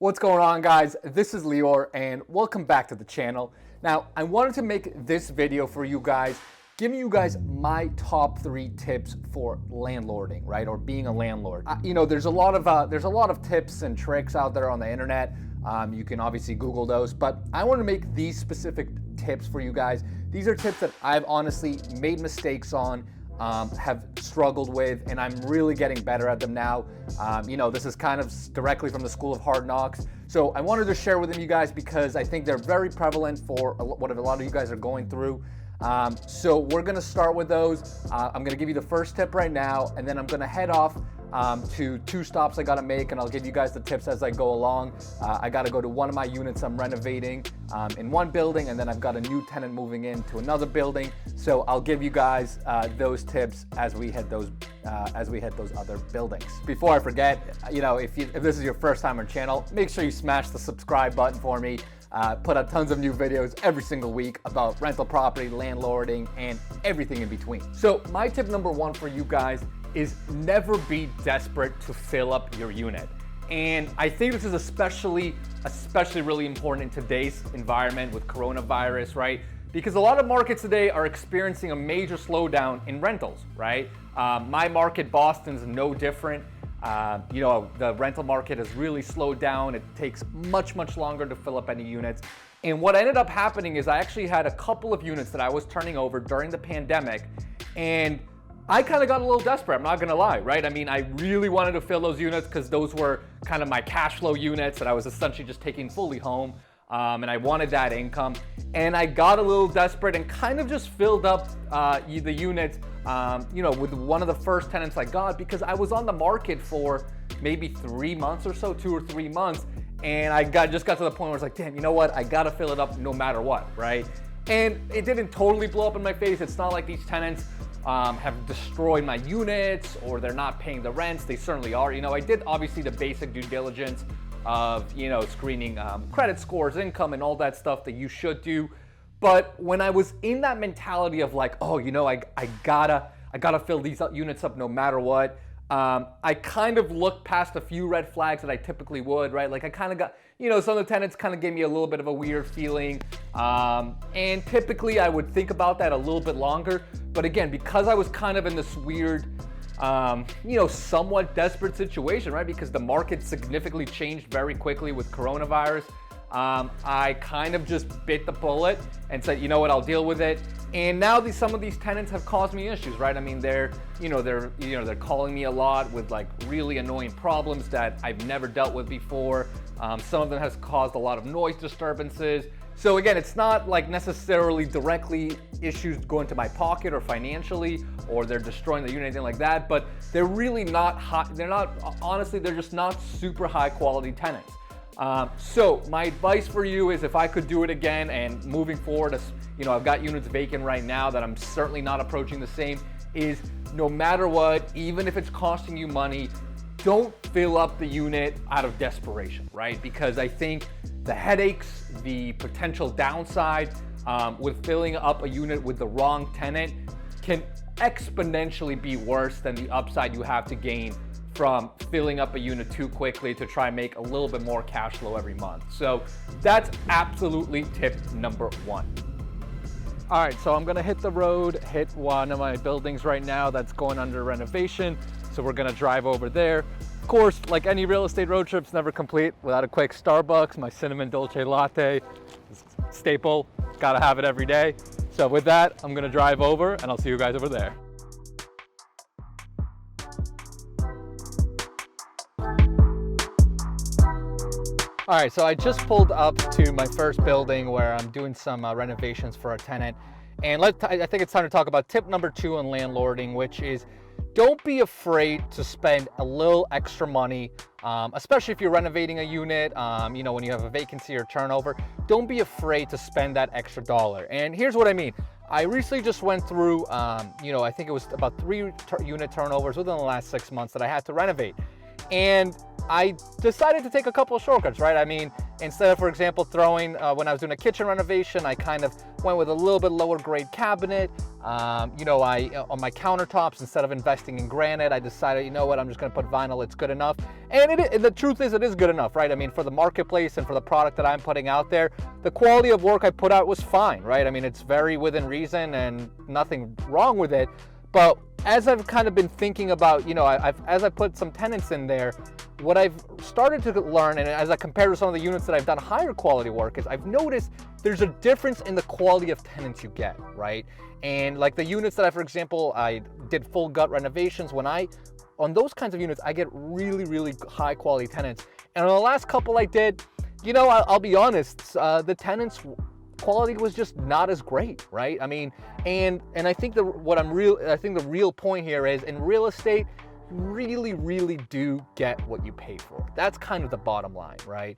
What's going on, guys? This is Lior and welcome back to the channel. Now, I wanted to make this video for you guys, giving you guys my top 3 tips for landlording, right? Or being a landlord. There's a lot of tips and tricks out there on the internet. You can obviously Google those, but I want to make these specific tips for you guys. These are tips that I've honestly made mistakes on, have struggled with, and I'm really getting better at them now. This is kind of directly from the School of Hard Knocks. So I wanted to share with them you guys because I think they're very prevalent for what a lot of you guys are going through. So we're gonna start with those. I'm gonna give you the first tip right now, and then I'm gonna head off to 2 stops I gotta make, and I'll give you guys the tips as I go along. I gotta go to one of my units I'm renovating in one building, and then I've got a new tenant moving into another building. So I'll give you guys those tips as we hit those other buildings. Before I forget, if this is your first time on the channel, make sure you smash the subscribe button for me. Put out tons of new videos every single week about rental property, landlording, and everything in between. So my tip number 1 for you guys is never be desperate to fill up your unit. And I think this is especially really important in today's environment with coronavirus, right? Because a lot of markets today are experiencing a major slowdown in rentals, right? My market, Boston's no different. The rental market has really slowed down. It takes much longer to fill up any units. And what ended up happening is I actually had a couple of units that I was turning over during the pandemic, and I kind of got a little desperate, I'm not gonna lie, right? I mean, I really wanted to fill those units because those were kind of my cash flow units that I was essentially just taking fully home, and I wanted that income. And I got a little desperate and kind of just filled up the units, with one of the first tenants I got, because I was on the market for maybe 3 months or so, 2 or 3 months, and I just got to the point where I was like, damn, you know what? I gotta fill it up no matter what, right? And it didn't totally blow up in my face. It's not like these tenants have destroyed my units or they're not paying the rents. They certainly are. I did obviously the basic due diligence of, screening credit scores, income, and all that stuff that you should do. But when I was in that mentality of like, I gotta fill these units up no matter what, I kind of looked past a few red flags that I typically would, right? Like I kind of got, some of the tenants kind of gave me a little bit of a weird feeling. And typically I would think about that a little bit longer. But again, because I was kind of in this weird, somewhat desperate situation, right? Because the market significantly changed very quickly with coronavirus. I kind of just bit the bullet and said, you know what, I'll deal with it. And now some of these tenants have caused me issues, right? I mean, they're calling me a lot with like really annoying problems that I've never dealt with before. Some of them has caused a lot of noise disturbances. So again, it's not like necessarily directly issues going to my pocket or financially, or they're destroying the unit, anything like that, but they're really not high. They're just not super high quality tenants. So my advice for you is, if I could do it again and moving forward, I've got units vacant right now that I'm certainly not approaching the same, is no matter what, even if it's costing you money, don't fill up the unit out of desperation, right? Because I think the headaches, the potential downside with filling up a unit with the wrong tenant can exponentially be worse than the upside you have to gain from filling up a unit too quickly to try and make a little bit more cash flow every month. So that's absolutely tip number 1. All right, so I'm gonna hit the road, hit one of my buildings right now that's going under renovation. So we're gonna drive over there. Of course, like any real estate road trip's never complete without a quick Starbucks. My cinnamon dolce latte, staple, gotta have it every day. So with that, I'm gonna drive over and I'll see you guys over there. All right, so I just pulled up to my first building where I'm doing some renovations for a tenant. And I think it's time to talk about tip number 2 on landlording, which is don't be afraid to spend a little extra money, especially if you're renovating a unit, when you have a vacancy or turnover. Don't be afraid to spend that extra dollar. And here's what I mean. I recently just went through, I think it was about 3 unit turnovers within the last 6 months that I had to renovate. And I decided to take a couple of shortcuts, right? I mean, instead of, for example, throwing, when I was doing a kitchen renovation, I kind of went with a little bit lower grade cabinet. You know, on my countertops, instead of investing in granite, I decided, you know what, I'm just gonna put vinyl, it's good enough. And the truth is, it is good enough, right? I mean, for the marketplace and for the product that I'm putting out there, the quality of work I put out was fine, right? I mean, it's very within reason and nothing wrong with it. But as I've kind of been thinking about, you know, as I put some tenants in there, what I've started to learn, and as I compare to some of the units that I've done higher quality work, is I've noticed there's a difference in the quality of tenants you get, right? And like the units that for example, I did full gut renovations, on those kinds of units, I get really, really high quality tenants. And on the last couple I did, you know, I'll be honest, the tenants quality was just not as great, right? I mean, and I think the real point here is, in real estate, really do get what you pay for. That's kind of the bottom line, right?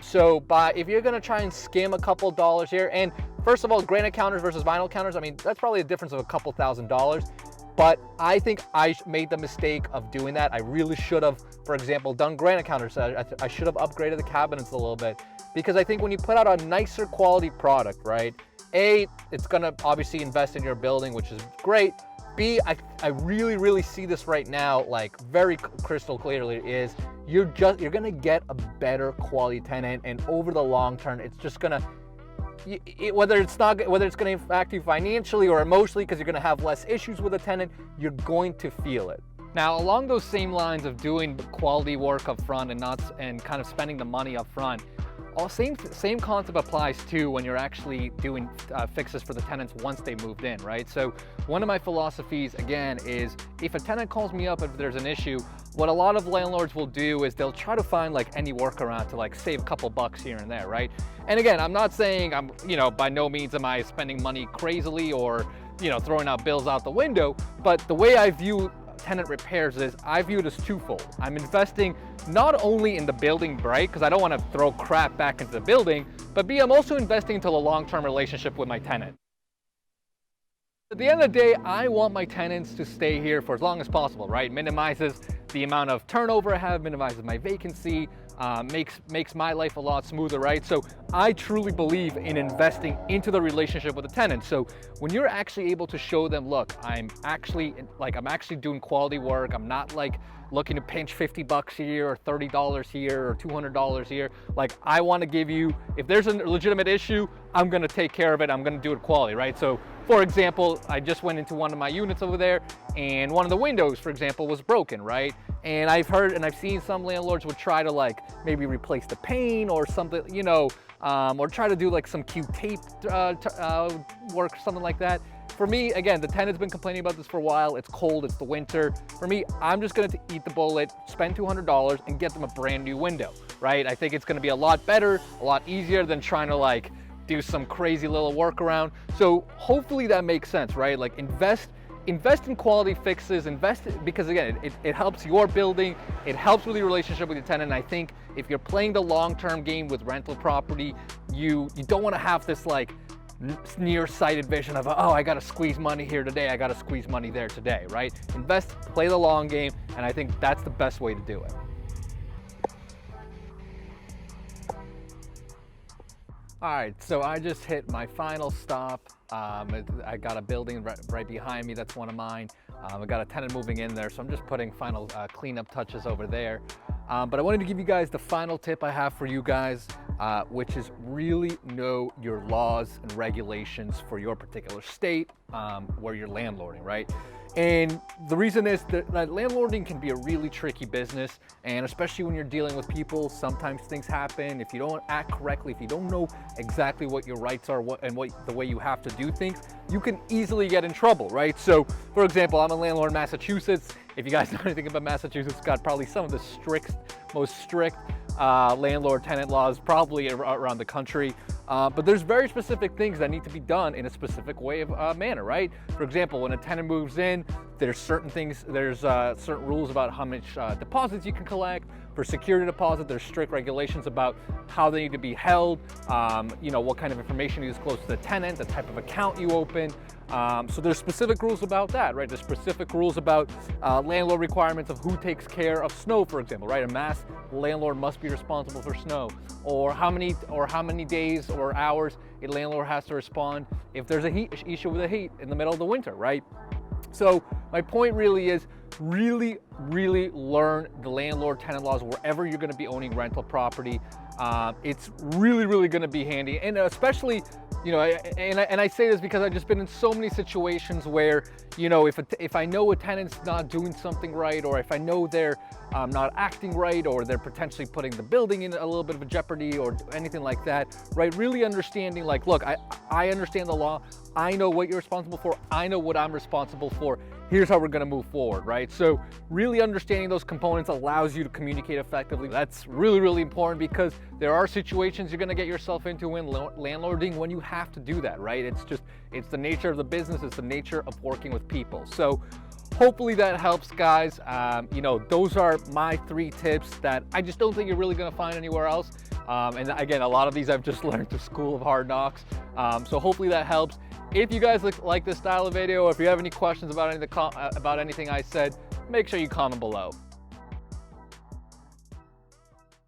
So if you're gonna try and skim a couple dollars here, and first of all, granite counters versus vinyl counters, I mean, that's probably a difference of a couple $1,000s. But I think I made the mistake of doing that. I really should have, for example, done granite counters. I should have upgraded the cabinets a little bit, because I think when you put out a nicer quality product, right? A, it's gonna obviously invest in your building, which is great. B, I really see this right now, like very crystal clearly, is you're gonna get a better quality tenant, and over the long term, it's just gonna, whether it's gonna impact you financially or emotionally, because you're gonna have less issues with a tenant, you're going to feel it. Now, along those same lines of doing quality work up front and kind of spending the money up front, same concept applies to when you're actually doing fixes for the tenants once they moved in, right? So one of my philosophies, again, is if a tenant calls me up if there's an issue, what a lot of landlords will do is they'll try to find like any workaround to like save a couple bucks here and there, right? And again, I'm not saying by no means am I spending money crazily or, throwing out bills out the window, but the way I view tenant repairs is I view it as twofold. I'm investing not only in the building, right, because I don't want to throw crap back into the building, but B, I'm also investing into a long-term relationship with my tenant. At the end of the day, I want my tenants to stay here for as long as possible, right? Minimizes the amount of turnover I have, minimizes my vacancy, makes my life a lot smoother, right? So I truly believe in investing into the relationship with the tenant. So when you're actually able to show them, look, I'm actually doing quality work. I'm not like looking to pinch 50 bucks here or $30 here or $200 here. Like, I want to give you, if there's a legitimate issue, I'm going to take care of it. I'm going to do it quality, right? So for example, I just went into one of my units over there, and one of the windows, for example, was broken, right? And I've heard and I've seen some landlords would try to like maybe replace the pane or something, or try to do like some cute tape work, something like that. For me, again, the tenant's been complaining about this for a while. It's cold, it's the winter. For me, I'm just gonna eat the bullet, spend $200 and get them a brand new window, right? I think it's gonna be a lot better, a lot easier than trying to like do some crazy little workaround. So hopefully that makes sense, right? Like invest in quality fixes, because again, it helps your building, it helps with your relationship with your tenant. And I think if you're playing the long-term game with rental property, you don't wanna have this like nearsighted vision of, oh, I gotta squeeze money here today, I gotta squeeze money there today, right? Invest, play the long game, and I think that's the best way to do it. All right, so I just hit my final stop. I got a building right behind me, that's one of mine. I got a tenant moving in there, so I'm just putting final cleanup touches over there. But I wanted to give you guys the final tip I have for you guys, which is really know your laws and regulations for your particular state where you're landlording, right? And the reason is that landlording can be a really tricky business, and especially when you're dealing with people, sometimes things happen. If you don't act correctly, if you don't know exactly what your rights are the way you have to do things, you can easily get in trouble, right? So, for example, I'm a landlord in Massachusetts. If you guys know anything about Massachusetts, it's got probably some of the most strict landlord-tenant laws probably around the country. But there's very specific things that need to be done in a specific way of manner, right? For example, when a tenant moves in, there's certain rules about how much deposits you can collect. For security deposit, there's strict regulations about how they need to be held, what kind of information you disclose to the tenant, the type of account you open. So there's specific rules about that, right? There's specific rules about landlord requirements of who takes care of snow, for example, right? A mass landlord must be responsible for snow, or how many days or hours a landlord has to respond if there's a heat issue with the heat in the middle of the winter, right? So my point really is really learn the landlord-tenant laws wherever you're going to be owning rental property. It's really going to be handy, and especially, you know, and I say this because I've just been in so many situations where, you know, if I know a tenant's not doing something right, or if I know they're not acting right, or they're potentially putting the building in a little bit of a jeopardy or anything like that, right? Really understanding, like, look, I understand the law. I know what you're responsible for. I know what I'm responsible for. Here's how we're going to move forward, right? So really understanding those components allows you to communicate effectively. That's really important, because there are situations you're going to get yourself into in landlording when you have to do that, right? It's the nature of the business. It's the nature of working with people. So hopefully that helps, guys. You know, those are my 3 tips that I just don't think you're really going to find anywhere else. And again, a lot of these I've just learned to School of Hard Knocks. So hopefully that helps. If you guys like this style of video, or if you have any questions about anything I said, make sure you comment below.